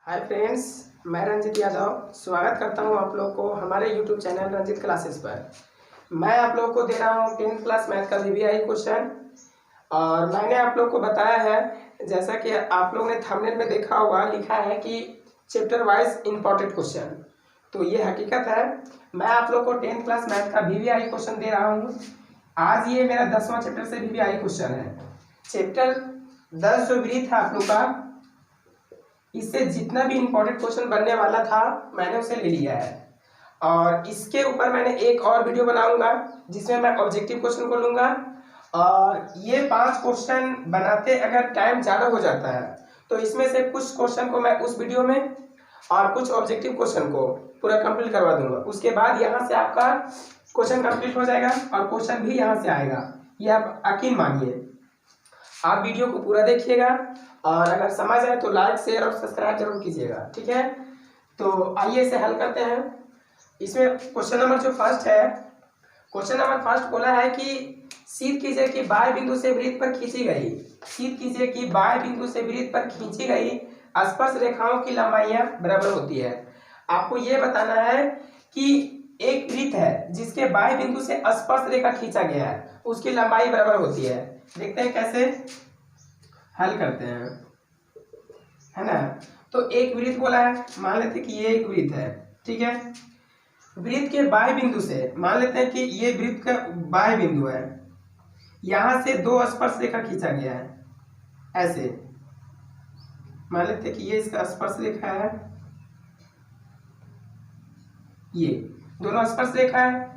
Hi friends, मैं रंजित यादव स्वागत करता हूं आप लोग को हमारे यूट्यूब चैनल रंजित क्लासेस पर। मैं आप लोग को दे रहा हूं 10th क्लास मैथ का वीवीआई क्वेश्चन। और मैंने आप लोग को बताया है, जैसा कि आप लोग ने थंबनेल में देखा होगा, लिखा है कि चैप्टर वाइज इंपॉर्टेंट क्वेश्चन। तो ये हकीकत है, मैं आप लोग को 10th क्लास मैथ का वीवीआई क्वेश्चन दे रहा हूँ। आज ये मेरा 10वां चैप्टर से वीवीआई क्वेश्चन है। चैप्टर 10 जो वृत्त था आप लोग का, इससे जितना भी इंपॉर्टेंट क्वेश्चन बनने वाला था मैंने उसे ले लिया है। और इसके ऊपर मैंने एक और वीडियो बनाऊंगा जिसमें मैं ऑब्जेक्टिव क्वेश्चन को लूंगा। और ये 5 क्वेश्चन बनाते अगर टाइम ज़्यादा हो जाता है तो इसमें से कुछ क्वेश्चन को मैं उस वीडियो में और कुछ ऑब्जेक्टिव क्वेश्चन को पूरा कंप्लीट करवा दूंगा। उसके बाद यहाँ से आपका क्वेश्चन कंप्लीट हो जाएगा और क्वेश्चन भी यहाँ से आएगा, ये आप यकीन मानिए। आप वीडियो को पूरा देखिएगा और अगर समझ आए तो लाइक शेयर और सब्सक्राइब जरूर कीजिएगा, ठीक है। तो आइए इसे हल करते हैं। इसमें क्वेश्चन नंबर जो फर्स्ट है, क्वेश्चन नंबर फर्स्ट बोला है कि सिद्ध कीजिए कि बाह्य बिंदु से वृत्त पर खींची गई, सिद्ध कीजिए कि बाह्य बिंदु से वृत्त पर खींची गई स्पर्श रेखाओं की लंबाइयां बराबर होती है। आपको यह बताना है कि एक वृत्त है जिसके बाह्य बिंदु से स्पर्श रेखा खींचा गया है, उसकी लंबाई बराबर होती है। देखते हैं कैसे हल करते हैं, है ना। तो एक वृत्त बोला है, मान लेते हैं कि ये एक वृत्त है, ठीक है। वृत्त के बाह्य बिंदु से मान लेते हैं कि ये वृत्त का बाह्य बिंदु है, यहां से 2 स्पर्श रेखा खींचा गया है। ऐसे मान लेते हैं कि ये इसका स्पर्श रेखा है, ये दोनों स्पर्श रेखा है।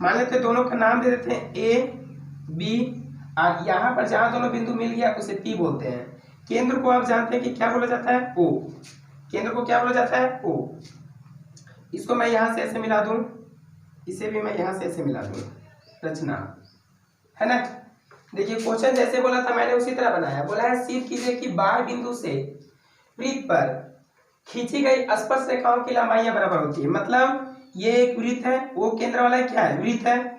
मान लेते हैं दोनों का नाम दे देते हैं ए बी, और यहाँ पर जहां दोनों बिंदु मिल गया उसे पी बोलते हैं। केंद्र को आप जानते हैं कि क्या बोला जाता है, ओ। केंद्र को क्या बोला जाता है, ओ। इसको मैं यहां से ऐसे मिला दूं, इसे भी मैं यहां से ऐसे मिला दूं, रचना, है ना। देखिए क्वेश्चन जैसे बोला था मैंने उसी तरह बनाया। बोला है सिद्ध कीजिए कि बाह्य बिंदु से वृत्त पर खींची गई स्पर्श रेखाओं की लंबाइयां बराबर होती है। मतलब ये एक वृत्त है, वो केंद्र वाला क्या है, वृत्त है।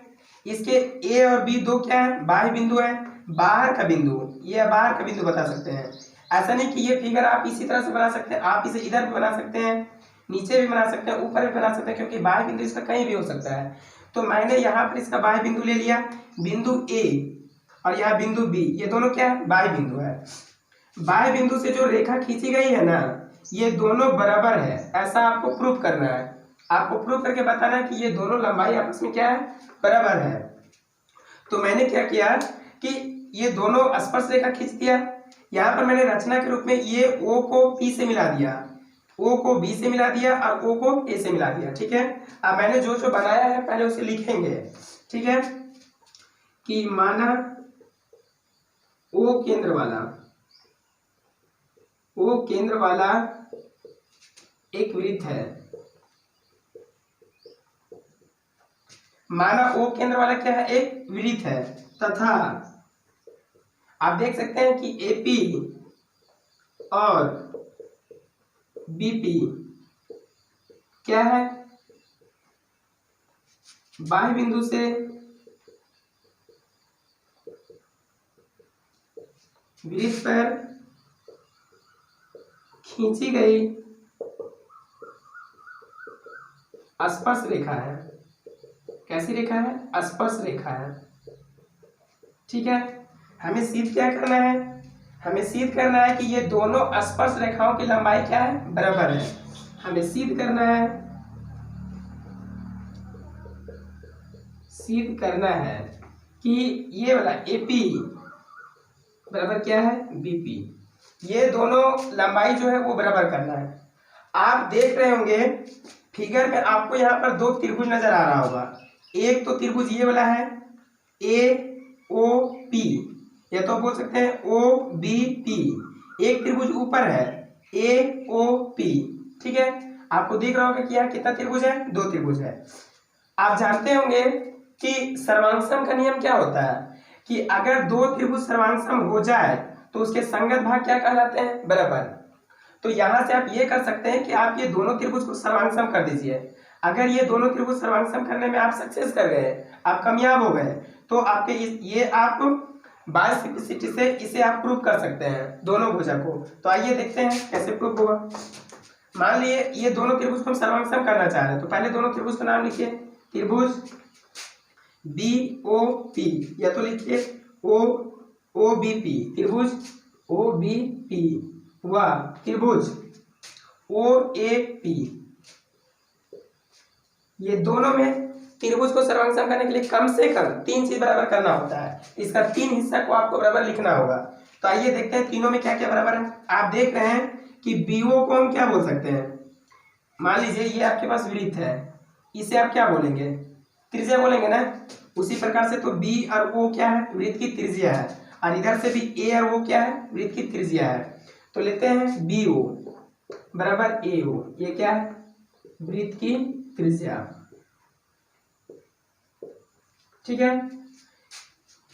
इसके ए और बी दो क्या है, बाह्य बिंदु है, बाहर का बिंदु, ये बाहर का बिंदु बता सकते हैं। ऐसा नहीं कि ये फिगर आप इसी तरह से बना सकते हैं, आप इसे इधर भी बना सकते हैं, नीचे भी बना सकते हैं, ऊपर भी बना सकते हैं, क्योंकि बाह्य बिंदु इसका कहीं भी हो सकता है। तो मैंने यहाँ पर इसका बाह्य बिंदु ले लिया, बिंदु ए, और यहाँ बिंदु बी, ये दोनों क्या है, बाह्य बिंदु है। बाह्य बिंदु से जो रेखा खींची गई है ना, ये दोनों बराबर है, ऐसा आपको प्रूफ करना है। आपको प्रूफ करके बताना है कि ये दोनों लंबाई आपस में क्या है, बराबर है। तो मैंने क्या किया कि ये दोनों स्पर्श रेखा खींच दिया। यहाँ पर मैंने रचना के रूप में ये ओ को पी से मिला दिया, ओ को बी से मिला दिया और ओ को ए से मिला दिया, ठीक है। अब मैंने जो जो बनाया है पहले उसे लिखेंगे, ठीक है। कि माना ओ केंद्र वाला, ओ केंद्र वाला एक वृत्त है। माना ओ केंद्र वाला क्या है, एक वृत्त है, तथा आप देख सकते हैं कि एपी और बीपी क्या है, बाह्य बिंदु से वृत्त पर खींची गई स्पर्श रेखा है। कैसी रेखा है, स्पर्श रेखा है, ठीक है। हमें सिद्ध क्या करना है, हमें सिद्ध करना है कि ये दोनों स्पर्श रेखाओं की लंबाई क्या है, बराबर है। हमें सिद्ध करना है, सिद्ध करना है कि ये वाला एपी बराबर क्या है, बीपी, ये दोनों लंबाई जो है वो बराबर करना है। आप देख रहे होंगे फिगर में, आपको यहाँ पर 2 त्रिभुज नजर आ रहा होगा। एक तो त्रिभुज ये वाला है, ए ओ पी, या तो बोल सकते हैं ओ बी पी। एक त्रिभुज ऊपर है, ए ओ पी, ठीक है। आपको दिख रहा होगा कि यहाँ कितना त्रिभुज है, 2 त्रिभुज है। आप जानते होंगे कि सर्वांगसम का नियम क्या होता है, कि अगर 2 त्रिभुज सर्वांगसम हो जाए तो उसके संगत भाग क्या कहलाते हैं, बराबर। तो यहां से आप ये कर सकते हैं कि आप ये दोनों त्रिभुज को सर्वांगसम कर दीजिए। अगर ये दोनों त्रिभुज सर्वांगसम करने में आप सक्सेस कर गए, आप कामयाब हो गए, तो आपके ये आप बायसिप्लिसिटी से इसे आप प्रूव कर सकते हैं दोनों भुजा को। तो आइए देखते हैं कैसे प्रूव होगा। मान लिए ये दोनों त्रिभुज को हम सर्वांग सम करना चाह रहे हैं, तो पहले दोनों त्रिभुज का नाम लिखिए, त्रिभुज BOP, या तो लिखिए OBP, त्रिभुज OBP व त्रिभुज OAP। ये दोनों में त्रिभुज को सर्वांग सम करने के लिए कम से कम 3 चीज बराबर करना होता है। इसका 3 हिस्सा को आपको बराबर लिखना होगा। तो आइए देखते हैं तीनों में क्या क्या बराबर है। आप देख रहे हैं कि BO को हम क्या बोल सकते हैं, मान लीजिए ये आपके पास वृत्त है, इसे आप क्या बोलेंगे, त्रिज्या बोलेंगे ना। उसी प्रकार से तो B और O क्या है, वृत्त की त्रिज्या है, और इधर से भी A और O क्या है, वृत्त की त्रिज्या है। तो लेते हैं BO बराबर AO, ये क्या है, वृत्त की त्रिज्या, ठीक है।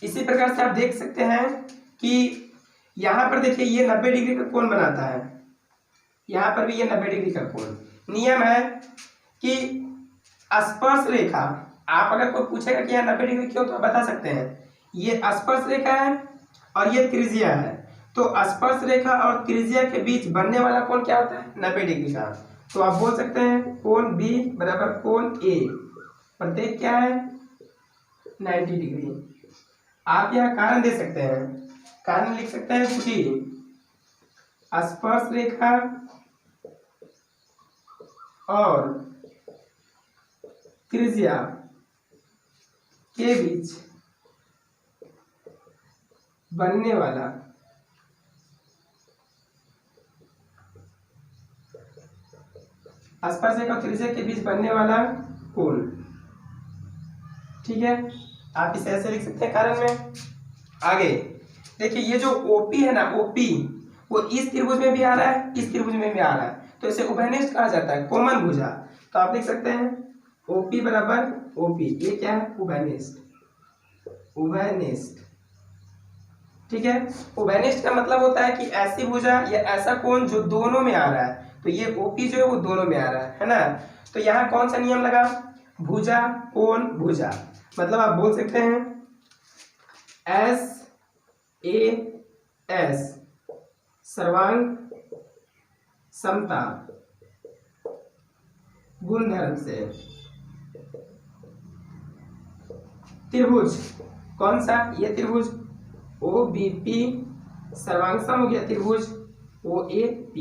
इसी प्रकार से आप देख सकते हैं कि यहां पर देखिए ये 90 डिग्री का कोण बनाता है, यहां पर भी ये 90 डिग्री का कोण। नियम है कि स्पर्श रेखा, आप अगर कोई पूछेगा कि यहाँ 90 डिग्री क्यों, तो आप बता सकते हैं ये स्पर्श रेखा है और ये त्रिज्या है। तो स्पर्श रेखा और त्रिज्या के बीच बनने वाला कोण क्या होता है, 90 डिग्री का। तो आप बोल सकते हैं कोण B बराबर कोण A, प्रत्येक क्या है, 90 डिग्री। आप यह कारण दे सकते हैं, कारण लिख सकते हैं कि स्पर्श रेखा और त्रिज्या के बीच बनने वाला स्पर्श रेखा और त्रिज्या के बीच बनने वाला कोण, ठीक है। आप इसे ऐसे लिख सकते हैं कारण में। आगे देखिए ये जो OP है ना, OP वो इस त्रिभुज में भी आ रहा है, इस त्रिभुज में भी आ रहा है, तो इसे उभयनिष्ठ कहा जाता है, कॉमन भुजा। तो आप लिख सकते हैं OP बराबर OP, ये क्या है, उभयनिष्ठ, उभयनिष्ठ, ठीक है। उभयनिष्ठ का मतलब होता है कि ऐसी भुजा या ऐसा कोण जो दोनों में आ रहा है। तो ये OP जो है वो दोनों में आ रहा है ना। तो यहाँ कौन सा नियम लगा, भुजा कोण भुजा, मतलब आप बोल सकते हैं SAS सर्वांग समता गुणधर्म से त्रिभुज, कौन सा, ये त्रिभुज OBP सर्वांग सम हो गया त्रिभुज OAP।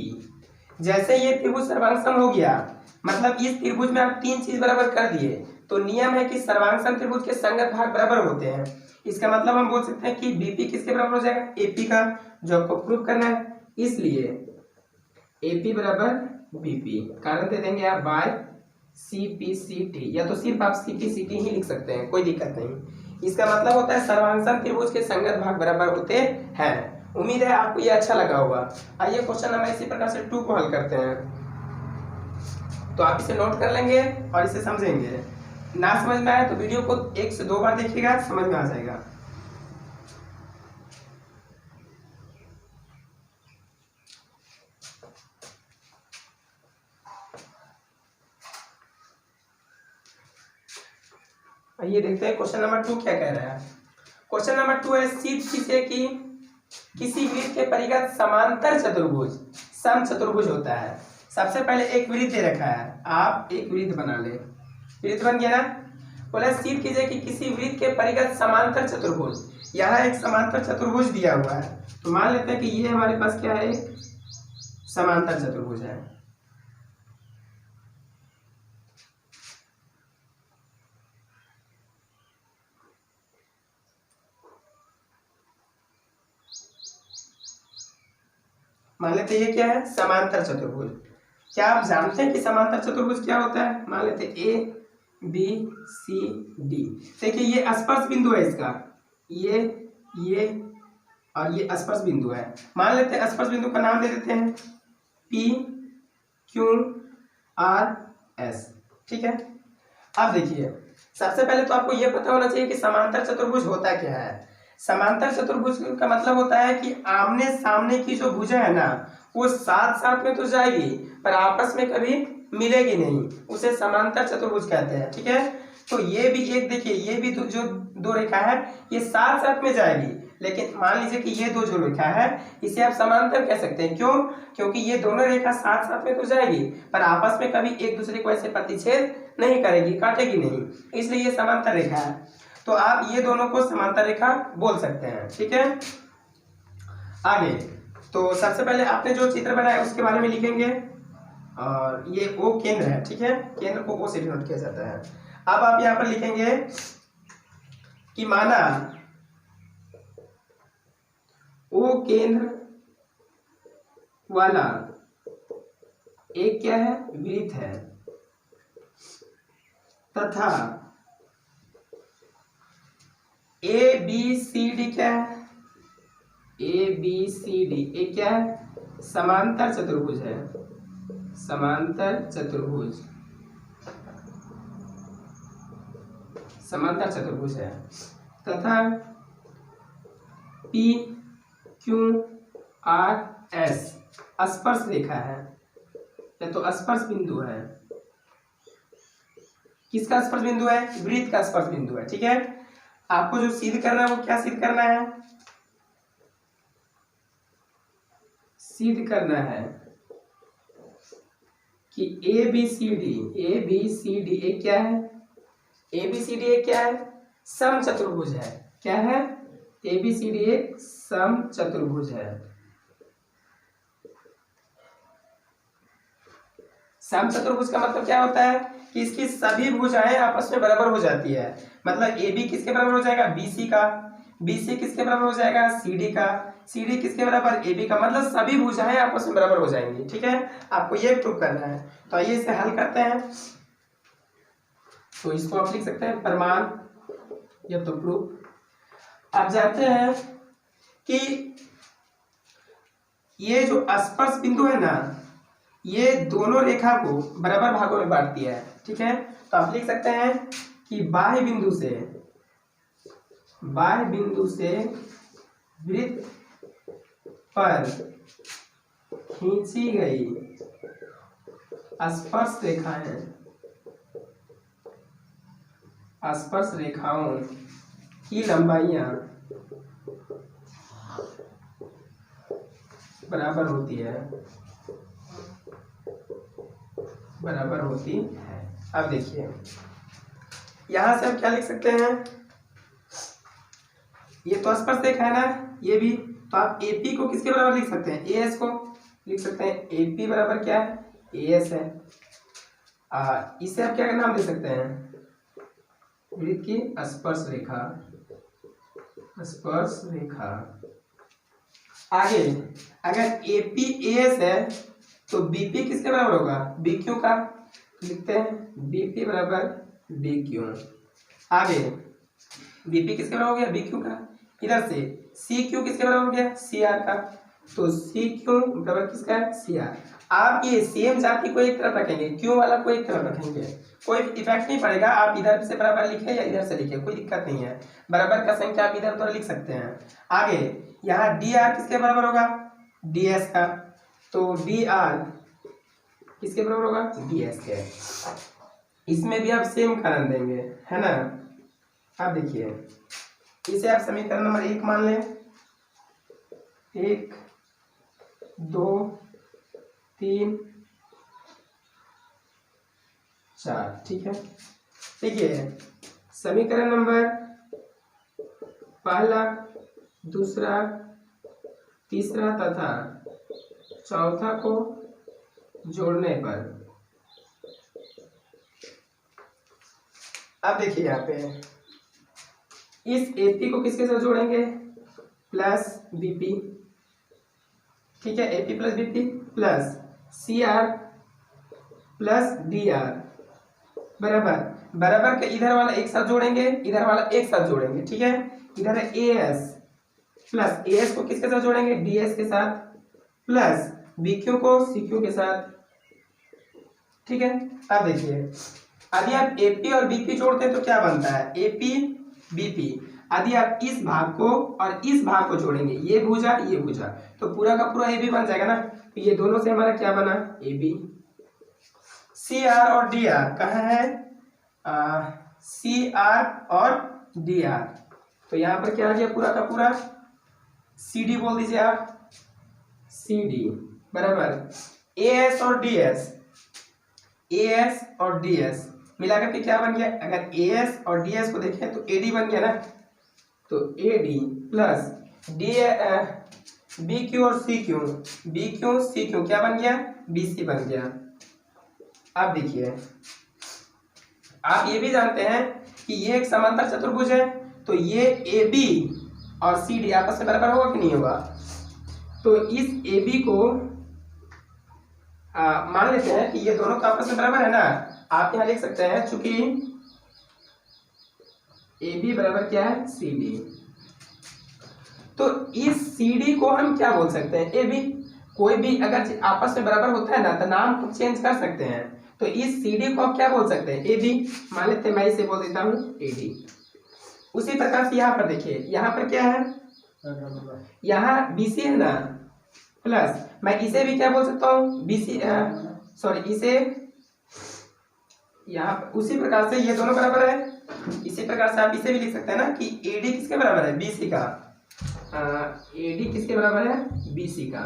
जैसे ये त्रिभुज सर्वांग सम हो गया, मतलब इस त्रिभुज में आप 3 चीज बराबर कर दिए, तो नियम है कि सर्वांग सम त्रिभुज के संगत भाग बराबर होते हैं। इसका मतलब हम बोल सकते हैं कि BP किसके बराबर हो जाएगा, AP का, जो आपको प्रूव करना है। इसलिए AP बराबर BP, कारण दे देंगे आप बाय CPCT, या तो सिर्फ आप CPCT ही लिख सकते हैं, कोई दिक्कत नहीं। इसका मतलब होता है सर्वांग सम त्रिभुज के संगत भाग बराबर होते हैं। उम्मीद है आपको ये अच्छा लगा होगा। आइए क्वेश्चन नंबर इसी प्रकार से 2 को हल करते हैं। तो आप इसे नोट कर लेंगे और इसे समझेंगे। ना समझ में आए तो वीडियो को 1 से 2 बार देखिएगा, समझ में आ जाएगा। आइए देखते हैं क्वेश्चन नंबर 2 क्या कह रहा है। क्वेश्चन नंबर 2 है, सीध खींचे कि किसी वृत्त के परिगत समांतर चतुर्भुज सम चतुर्भुज होता है। सबसे पहले एक वृत्त दे रखा है, आप एक वृत्त बना ले, वृत्त बन गया ना। बोला सीध कीजिए कि किसी वृत्त के परिगत समांतर चतुर्भुज, यहाँ एक समांतर चतुर्भुज दिया हुआ है। तो मान लेते हैं कि ये हमारे पास क्या है, एक समांतर चतुर्भुज है। मान लेते ये क्या है, समांतर चतुर्भुज। क्या आप जानते हैं कि समांतर चतुर्भुज क्या होता है? मान लेते ABCD। देखिए ये स्पर्श बिंदु है इसका, ये और ये स्पर्श बिंदु है। मान लेते हैं स्पर्श बिंदु का नाम दे देते हैं PQRS, ठीक है। अब देखिए सबसे पहले तो आपको यह पता होना चाहिए कि समांतर चतुर्भुज होता क्या है। समांतर चतुर्भुज का मतलब होता है कि आमने सामने की जो भुजा है ना, वो साथ साथ में तो जाएगी पर आपस में कभी मिलेगी नहीं, उसे समांतर चतुर्भुज कहते हैं, ठीक है। तो ये भी एक देखिए, ये भी जो दो रेखा है ये साथ साथ में जाएगी लेकिन मान लीजिए कि ये दो जो रेखा है इसे आप समांतर कह सकते हैं। क्यों? क्योंकि ये दोनों रेखा साथ साथ में तो जाएगी पर आपस में कभी एक दूसरे को ऐसे प्रतिच्छेद नहीं करेगी, काटेगी नहीं, इसलिए ये समांतर रेखा है। तो आप ये दोनों को समांतर रेखा बोल सकते हैं। ठीक है, आगे तो सबसे पहले आपने जो चित्र बनाया उसके बारे में लिखेंगे और ये O केंद्र है। ठीक है, केंद्र को O से डिनोट किया जाता है। अब आप यहाँ पर लिखेंगे कि माना O केंद्र वाला एक क्या है, वृत्त है तथा ABCD क्या है, ABCD एक क्या है, समांतर चतुर्भुज है, समांतर चतुर्भुज, समांतर चतुर्भुज है तथा PQRS स्पर्श रेखा है, या तो स्पर्श बिंदु है। किसका स्पर्श बिंदु है? वृत्त का स्पर्श बिंदु है। ठीक है, आपको जो सिद्ध करना है वो क्या सिद्ध करना है? सिद्ध करना है कि ABCD एक क्या है, ABCD एक क्या है, समचतुर्भुज है। क्या है? ABCD एक समचतुर्भुज है। समचतुर्भुज का मतलब क्या होता है कि इसकी सभी भुजाएं आपस में बराबर हो जाती है। मतलब AB किसके बराबर हो जाएगा? BC का। BC किसके बराबर हो जाएगा? CD का। CD किसके बराबर? AB का। मतलब सभी भुजाएं आपस में बराबर हो जाएंगी। ठीक है, आपको ये प्रूव करना है। तो आइए इसे हल करते हैं। तो इसको आप लिख सकते हैं प्रमाण या तो प्रूफ। आप जानते हैं कि ये जो स्पर्श बिंदु है ना, ये दोनों रेखा को बराबर भागों में बांटती है। ठीक है, तो आप लिख सकते हैं कि बाह्य बिंदु से वृत्त पर खींची गई स्पर्श रेखाओं की लंबाइयां बराबर होती है। अब देखिए यहां से हम क्या लिख सकते हैं, ये तो स्पर्श रेखा है ना, ये भी। तो आप AP को किसके बराबर लिख सकते हैं? AS को लिख सकते हैं। AP बराबर क्या है? AS है। इसे आप क्या नाम दे सकते हैं? वृत्त की स्पर्श रेखा। आगे अगर AP AS है तो BP किसके बराबर होगा? BQ का। लिखते हैं BP बराबर BQ। आगे BP किसके बराबर हो गया? BQ का। इधर से CQ किसके बराबर हो गया? CR का। तो CQ बराबर किसका है? CR। आप ये सेम जाति को एक तरफ रखेंगे, Q वाला को एक तरफ रखेंगे, कोई इफेक्ट नहीं पड़ेगा। आप इधर से बराबर लिखे या इधर से लिखे, कोई दिक्कत नहीं है। बराबर का संख्या आप इधर उधर लिख सकते हैं। आगे यहाँ DR किसके बराबर होगा? DS का। तो DR किसके बराबर होगा? DS के। इसमें भी आप सेम कारण देंगे, है ना। आप देखिए इसे आप समीकरण नंबर 1 मान लें। 1 2 3 4। ठीक है, देखिए समीकरण नंबर पहला, दूसरा, तीसरा तथा चौथा को जोड़ने पर, अब देखिए यहाँ पे इस AP को किसके साथ जोड़ेंगे? Plus BP। ठीक है, AP plus BP plus CR plus DR बराबर के इधर वाला एक साथ जोड़ेंगे, इधर वाला एक साथ जोड़ेंगे। ठीक है, इधर है AS प्लस AS को किसके साथ जोड़ेंगे? DS के साथ प्लस BQ को CQ के साथ। ठीक है, अब देखिए यदि आप AP और BP जोड़ते हैं तो क्या बनता है? AP BP। यदि आप इस भाग को और इस भाग को जोड़ेंगे, ये भुजा तो पूरा का पूरा AB बन जाएगा ना। तो ये दोनों से हमारा क्या बना? AB। CR और DR कहाँ है? CR और DR। तो यहाँ पर क्या आ गया? पूरा का पूरा सी डी बोल दीजिए आप, सी डी बराबर ए एस और डी एस, ए एस और डी एस मिलाकर के क्या बन गया, अगर ए एस और डी एस को देखें तो ए डी बन गया ना, तो A D plus D B Q और C Q, B Q C Q क्या बन गया, बी सी बन गया। अब देखिए आप ये भी जानते हैं कि ये एक समांतर चतुर्भुज है, तो ये ए बी और सी डी आपस में बराबर होगा कि नहीं होगा, तो इस ए बी को मान लेते हैं कि ये दोनों का आपस में बराबर है ना। आप यहाँ लिख सकते हैं चूंकि ए बी बराबर क्या है, सी डी, तो इस सी डी को हम क्या बोल सकते हैं, ए बी। कोई भी अगर आपस में बराबर होता है ना तो नाम को चेंज कर सकते हैं, तो इस सी डी को आप क्या बोल सकते हैं, ए बी मान लेते हैं, मैं इसे बोल देता हूँ ए डी। उसी प्रकार से यहाँ पर देखिए, यहाँ पर क्या है, यहाँ बी सी है ना, प्लस मैं इसे भी क्या बोल सकता हूँ, बी सी, सॉरी इसे, यहाँ उसी प्रकार से ये दोनों बराबर है, इसी प्रकार से आप इसे भी लिख सकते हैं ना कि ए डी किसके बराबर है, बी सी का, ए डी किसके बराबर है, बी सी का,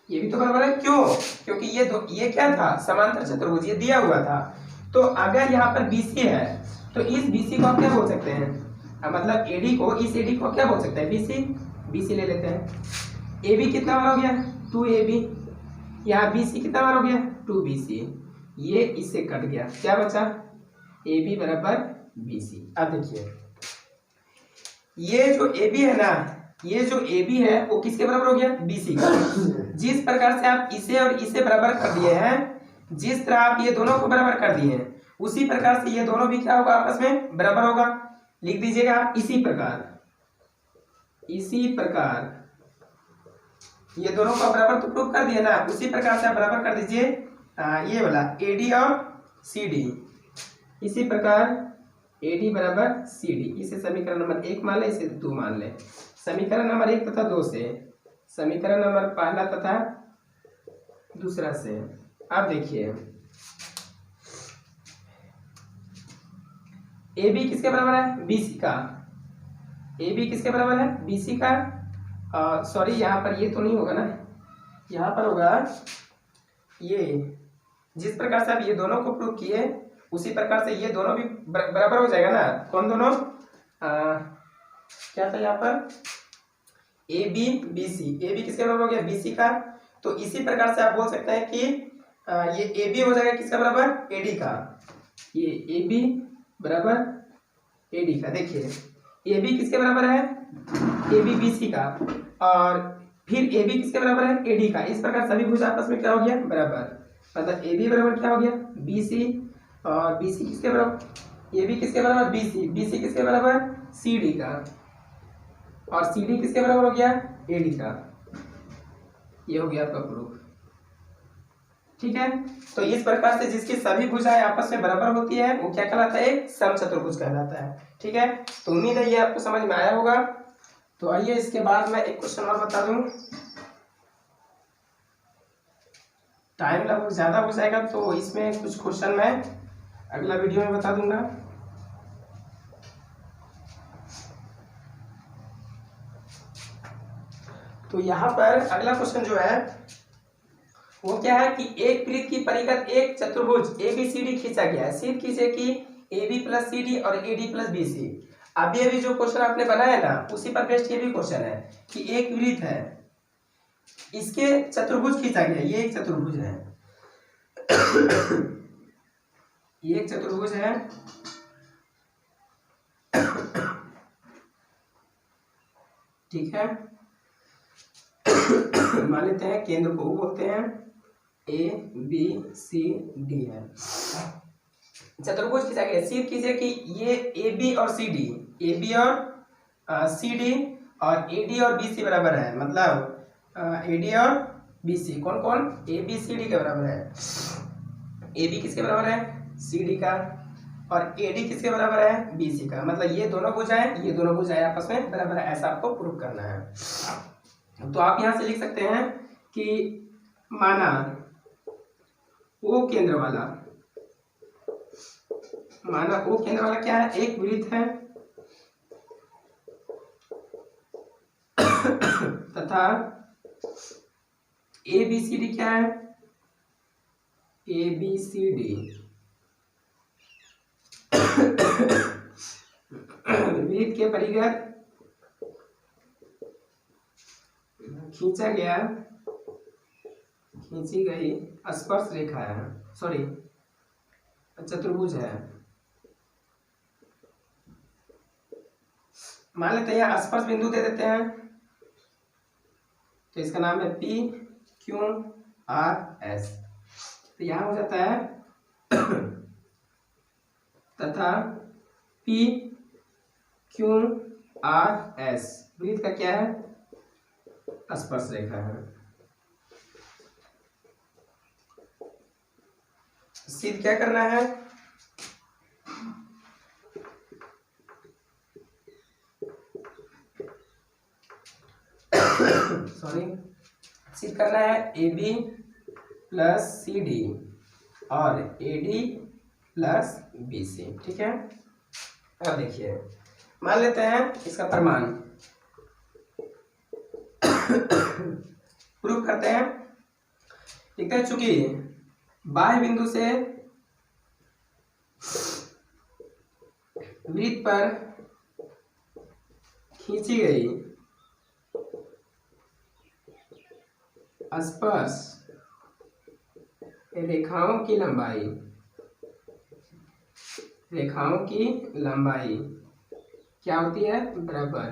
ये भी तो बराबर है। क्यों, क्योंकि ये क्या था, समांतर चतुर्भुज, ये दिया हुआ था। तो अगर यहाँ पर बी सी है तो इस बी सी को आप क्या बोल सकते हैं, मतलब ए डी को, इस ए डी को क्या बोल सकते हैं, बी सी, बी सी ले लेते हैं। ए बी कितना बार हो गया, 2ab, यहाँ बी सी कितना बार हो गया, 2bc, ये इससे कट गया, क्या बचा, ए बी बराबर बी सी। अब देखिए ये जो ए बी है ना, ये जो ए बी है वो किसके बराबर हो गया, बी सी का। जिस प्रकार से आप इसे और इसे बराबर कर दिए हैं, जिस तरह आप ये दोनों को बराबर कर दिए हैं, उसी प्रकार से ये दोनों भी क्या होगा, आपस में बराबर होगा। लिख दीजिएगा आप, इसी प्रकार, इसी प्रकार ये दोनों को बराबर तो प्रूव कर दिए ना, उसी प्रकार से आप बराबर कर दीजिए ये वाला ए डी और सी डी। इसी प्रकार ए डी बराबर सी डी, इसे समीकरण नंबर 1 मान ले, इसे 2 मान ले। समीकरण नंबर 1 तथा 2 से, समीकरण नंबर पहला तथा दूसरा से। अब देखिए ए बी किसके बराबर है, बी सी का, ए बी किसके बराबर है, बी सी का, सॉरी यहाँ पर ये तो नहीं होगा ना, यहाँ पर होगा ये, जिस प्रकार से आप ये दोनों को प्रूव किए उसी प्रकार से ये दोनों भी बराबर हो जाएगा ना। कौन दोनों, क्या था यहाँ पर, A B B C, A B किसके बराबर हो गया, बी सी का। तो इसी प्रकार से आप बोल सकते हैं कि ये ए बी हो जाएगा किसका बराबर, ए डी का, ये ए बी बराबर ए डी का। देखिए ए बी किसके बराबर है, ए बी बी सी का, और फिर ए बी किसके बराबर है, ए डी का। इस प्रकार सभी भुज आपस में क्या हो गया, बराबर, मतलब ए बी बराबर क्या हो गया, बी सी, और बी सी किसके बराबर, ए बी किसके बराबर, बी सी, बी सी किसके बराबर, सी डी का, और सी डी किसके बराबर हो गया, ए डी का। ये हो गया आपका प्रूफ, ठीक है। तो इस प्रकार से जिसकी सभी भुजाएं आपस में बराबर होती है वो क्या कहलाता है, एक समचतुर्भुज कहलाता है, ठीक है। तो उम्मीद है ये आपको समझ में आया होगा। तो आइए इसके बाद मैं एक क्वेश्चन और बता दूं, टाइम लगभग ज्यादा हो जाएगा तो इसमें कुछ क्वेश्चन मैं अगला वीडियो में बता दूंगा। तो यहाँ पर अगला क्वेश्चन जो है वो क्या है कि एक वृत्त की परिगत एक चतुर्भुज ए बी सी डी खींचा गया है। सिर्फ कीजिए कि A B plus C D और A D plus B C. अभी अभी जो क्वेश्चन आपने बनाया ना उसी पर बेस्ड ये भी क्वेश्चन है कि एक वृत्त है, इसके चतुर्भुज खींचा गया, ये एक चतुर्भुज है ये एक चतुर्भुज है, ठीक है। मान लेते हैं केंद्र को बोलते हैं, ए बी सी डी है, चतुर्भुज खींचा गया। सिर्फ कीजिए कि ये ए बी और सी डी, ए बी और सी डी, और ए डी और बी सी बराबर है, मतलब ए डी और बी सी कौन कौन, ए बी सी डी के बराबर है। ए बी किसके बराबर है, सी डी का, और ए डी किसके बराबर है, बी सी का। मतलब ये दोनों भुजाएं, ये दोनों भुजाएं आपस में बराबर है, ऐसा आपको प्रूव करना है। तो आप यहां से लिख सकते हैं कि माना ओ केंद्र वाला, माना ओ केंद्र वाला क्या है, एक वृत्त है तथा ए बी सी डी क्या है, ए बी सी डी वृत्त के परिघ खींची गई स्पर्श रेखा है, सॉरी चतुर्भुज है। मान लेते हैं यहाँ स्पर्श बिंदु दे देते हैं, तो इसका नाम है पी क्यू आर एस। तो यहाँ हो जाता है तथा पी क्यू आर एस वृत्त का क्या है, स्पर्श रेखा है। सिद्ध क्या करना है, सॉरी सिद्ध करना है A B plus C D और A D plus B C. ठीक है, अब देखिए मान लेते हैं इसका प्रमाण प्रूफ करते हैं। ठीक है, चूंकि बाह्य बिंदु से वृत्त पर खींची गई स्पर्श रेखाओं की लंबाई क्या होती है, बराबर।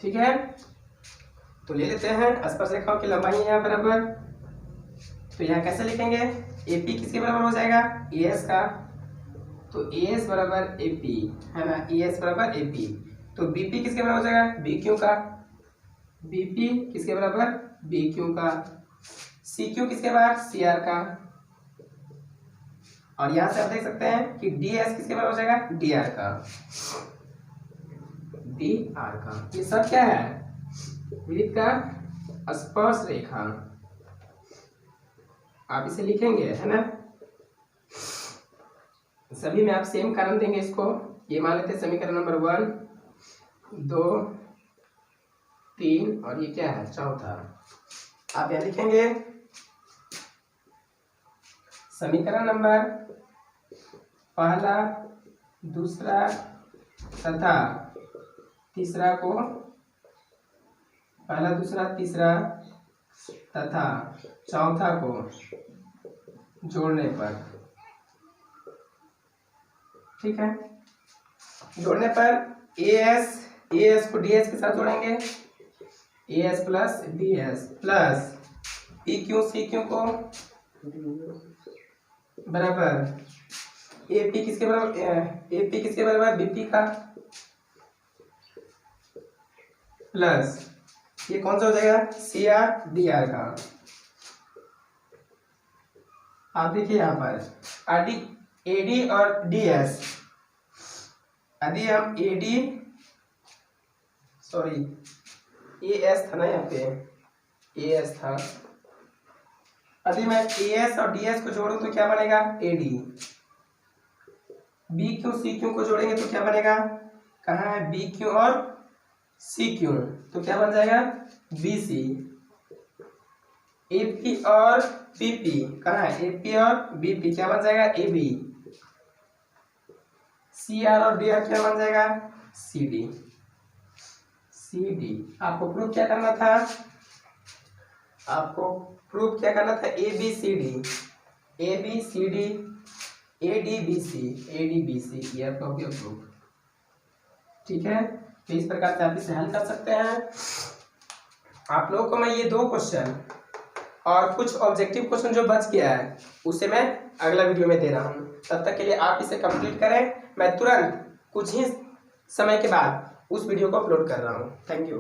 ठीक है, तो ले लेते हैं स्पर्श रेखाओं की लंबाई है बराबर। तो यहाँ कैसे लिखेंगे, एपी किसके बराबर हो जाएगा, एएस का। तो एएस बराबर एपी है ना, एएस बराबर एपी। तो बीपी किसके बराबर हो जाएगा, बीक्यू का। बीपी किसके बराबर, बीक्यू का। सीक्यू किसके बराबर, सीआर का। और यहां से आप देख सकते हैं कि डीएस किसके बराबर हो जाएगा, डीआर का। डीआर का ये सब क्या है, वृत्त का स्पर्श रेखा। आप इसे लिखेंगे है ना, सभी में आप सेम कारण देंगे इसको। ये मान लेते हैं समीकरण नंबर 1 2 3 और ये क्या है, चौथा। आप यहां लिखेंगे समीकरण नंबर पहला दूसरा तथा तीसरा को, पहला दूसरा तीसरा तथा चौथा को जोड़ने पर। ठीक है, जोड़ने पर एएस को डीएस के साथ जोड़ेंगे, as plus DS plus PQ CQ को बराबर एपी किसके बराबर बीपी का प्लस ये कौन सा हो जाएगा, सीआर डीआर का। आप देखिए यहाँ पर एडी और डीएस, यदि हम एडी सॉरी एएस था ना, यहाँ पे एएस था, यदि मैं एएस और डीएस को जोड़ूं तो क्या बनेगा, एडी। बीक्यू सीक्यू को जोड़ेंगे तो क्या बनेगा, कहाँ है बीक्यू और सीक्यू, तो क्या बन जाएगा बीसी। एपी और बीपी कहाँ है, एपी और बीपी क्या बन जाएगा, एबी। सीआर और डीआर क्या बन जाएगा, सीडी। आपको प्रूफ क्या करना था, एबीसीडी एडीबीसी ये आपका हो गया प्रूफ। ठीक है, तो इस प्रकार से आप इसे हल कर सकते हैं। आप लोगों को मैं ये 2 क्वेश्चन और कुछ ऑब्जेक्टिव क्वेश्चन जो बच गया है उसे मैं अगला वीडियो में दे रहा हूँ। तब तक के लिए आप इसे कंप्लीट करें, मैं तुरंत कुछ ही समय के बाद उस वीडियो को अपलोड कर रहा हूँ। Thank you.